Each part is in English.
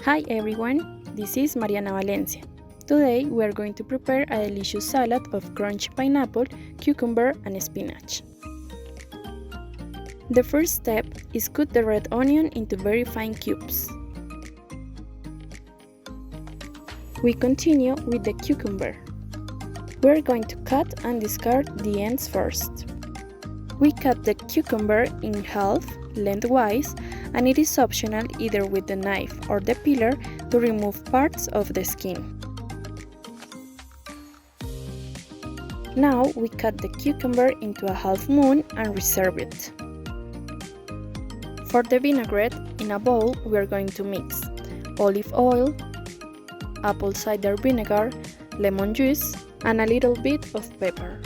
Hi everyone, this is Mariana Valencia. Today we are going to prepare a delicious salad of crunchy pineapple, cucumber and spinach. The first step is cut the red onion into very fine cubes. We continue with the cucumber. We are going to cut and discard the ends first. We cut the cucumber in half, lengthwise, and it is optional either with the knife or the peeler to remove parts of the skin. Now we cut the cucumber into a half moon and reserve it. For the vinaigrette, in a bowl we are going to mix olive oil, apple cider vinegar, lemon juice, and a little bit of pepper.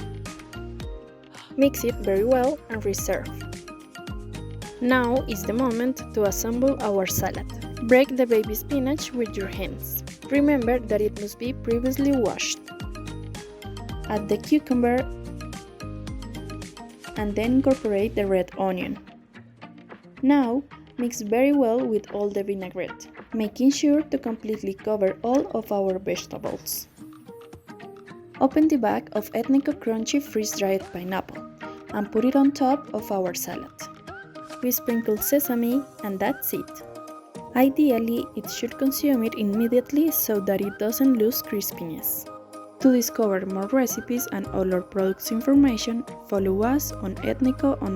Mix it very well and reserve. Now is the moment to assemble our salad. Break the baby spinach with your hands. Remember that it must be previously washed. Add the cucumber and then incorporate the red onion. Now mix very well with all the vinaigrette, making sure to completely cover all of our vegetables. Open the bag of Etnico crunchy freeze-dried pineapple and put it on top of our salad. We sprinkle sesame and that's it. Ideally, it should consume it immediately so that it doesn't lose crispiness. To discover more recipes and all our products information, follow us on Etnico_US.